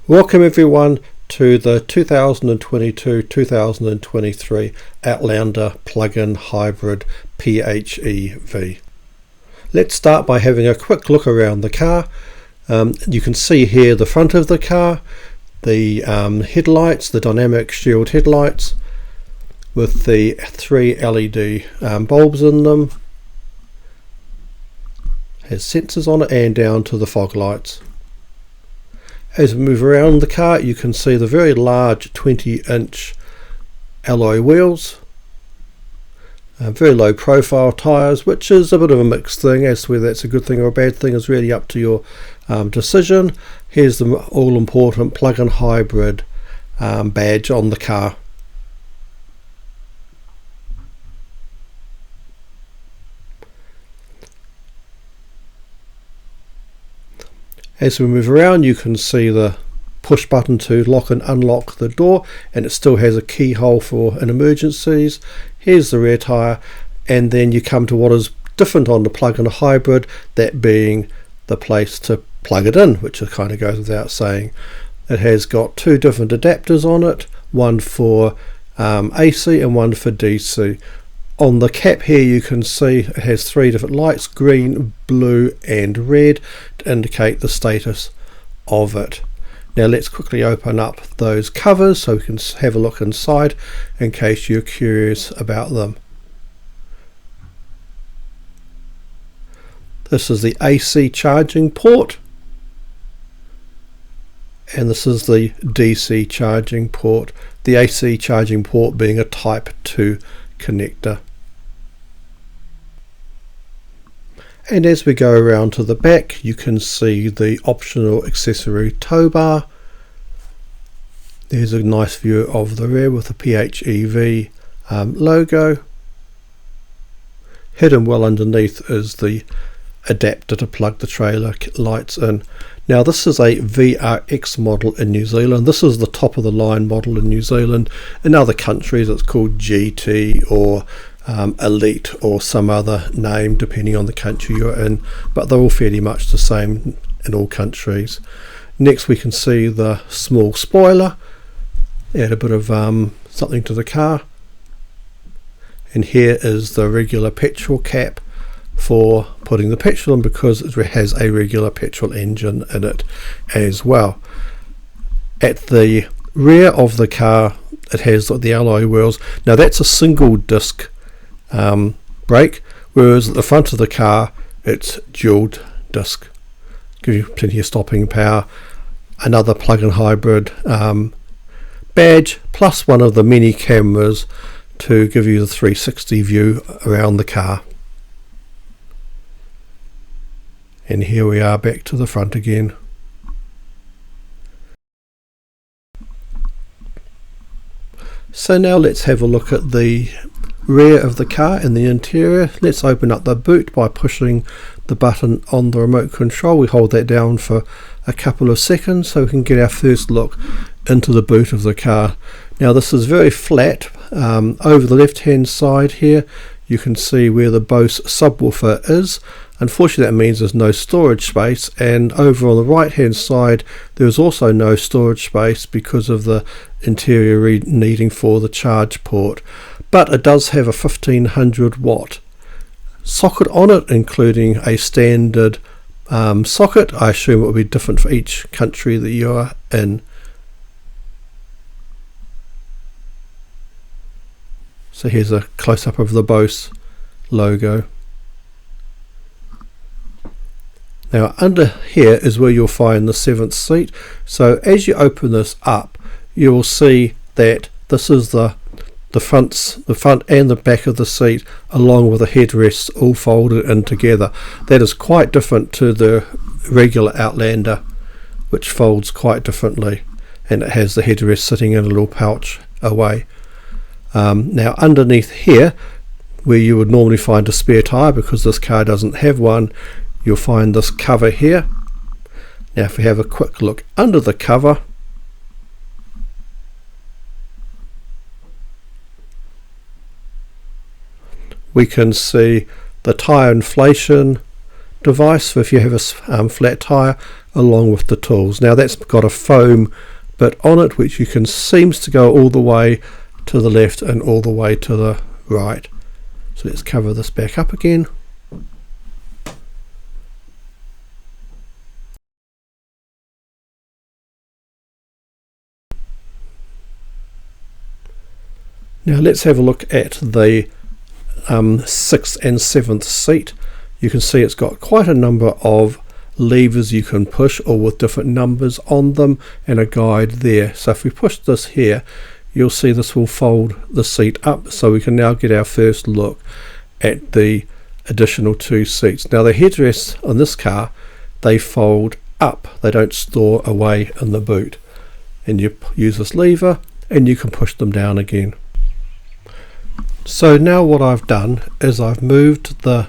Welcome everyone to the 2022-2023 Outlander plug-in hybrid PHEV. Let's start by having a quick look around the car. You can see here the front of the car, the headlights, the dynamic shield headlights with the 3 LED bulbs in them. Has sensors on it and down to the fog lights. As we move around the car, you can see the very large 20-inch alloy wheels, very low profile tyres, which is a bit of a mixed thing. As to whether that's a good thing or a bad thing is really up to your decision. Here's the all-important plug-in hybrid badge on the car. As we move around, you can see the push button to lock and unlock the door, and it still has a keyhole for an emergencies. Here's the rear tyre, and then you come to what is different on the plug-in hybrid, that being the place to plug it in, which kind of goes without saying. It has got 2 different adapters on it, one for AC and one for DC. On the cap here you can see it has 3 different lights, green, blue and red, to indicate the status of it. Now let's quickly open up those covers so we can have a look inside in case you're curious about them. This is the AC charging port, and this is the DC charging port, the AC charging port being a Type 2 connector. And as we go around to the back, you can see the optional accessory tow bar. There's a nice view of the rear with the PHEV logo. Hidden well underneath is the adapter to plug the trailer lights in. Now this is a VRX model in New Zealand. This is the top of the line model in New Zealand. In other countries it's called GT or Elite or some other name depending on the country you're in, but they're all fairly much the same in all countries. Next we can see the small spoiler, add a bit of something to the car, and here is the regular petrol cap for putting the petrol in, because it has a regular petrol engine in it as well. At the rear of the car it has the alloy wheels. Now that's a single disc brake, whereas at the front of the car it's dual disc. Gives you plenty of stopping power. Another plug-in hybrid badge, plus one of the mini cameras to give you the 360 view around the car. And here we are back to the front again. So now let's have a look at the rear of the car and the interior. Let's open up the boot by pushing the button on the remote control. We hold that down for a couple of seconds so we can get our first look into the boot of the car. Now this is very flat. Over the left hand side here you can see where the Bose subwoofer is. Unfortunately that means there's no storage space, and over on the right hand side there's also no storage space because of the interior needing for the charge port. But it does have a 1500 watt socket on it, including a standard socket. I assume it will be different for each country that you are in. So here's a close-up of the Bose logo. Now under here is where you'll find the 7th seat. So as you open this up, you will see that this is the front and the back of the seat, along with the headrests all folded in together. That is quite different to the regular Outlander, which folds quite differently, and it has the headrest sitting in a little pouch away. Now underneath here, where you would normally find a spare tyre, because this car doesn't have one, you'll find this cover here. Now if we have a quick look under the cover, we can see the tyre inflation device for if you have a flat tyre, along with the tools. Now that's got a foam bit on it which you can seems to go all the way to the left and all the way to the right. So let's cover this back up again. Now let's have a look at the 6th and 7th seat. You can see it's got quite a number of levers you can push, all with different numbers on them, and a guide there. So if we push this here, you'll see this will fold the seat up, so we can now get our first look at the additional 2 seats. Now the headrests on this car, they fold up, they don't store away in the boot, and you use this lever and you can push them down again. So now what I've done is I've moved the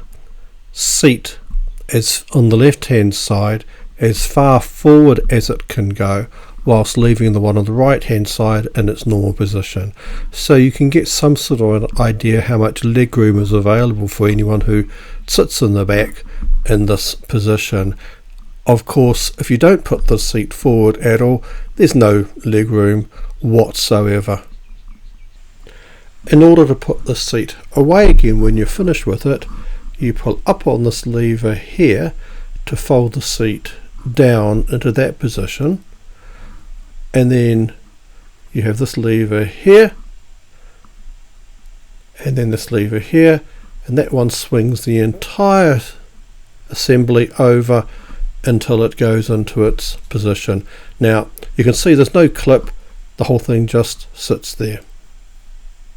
seat as on the left hand side as far forward as it can go, whilst leaving the one on the right hand side in its normal position, so you can get some sort of an idea how much leg room is available for anyone who sits in the back in this position. Of course, if you don't put the seat forward at all, there's no leg room whatsoever. In order to put the seat away again when you're finished with it, you pull up on this lever here to fold the seat down into that position, and then you have this lever here and then this lever here, and that one swings the entire assembly over until it goes into its position. Now you can see there's no clip, the whole thing just sits there.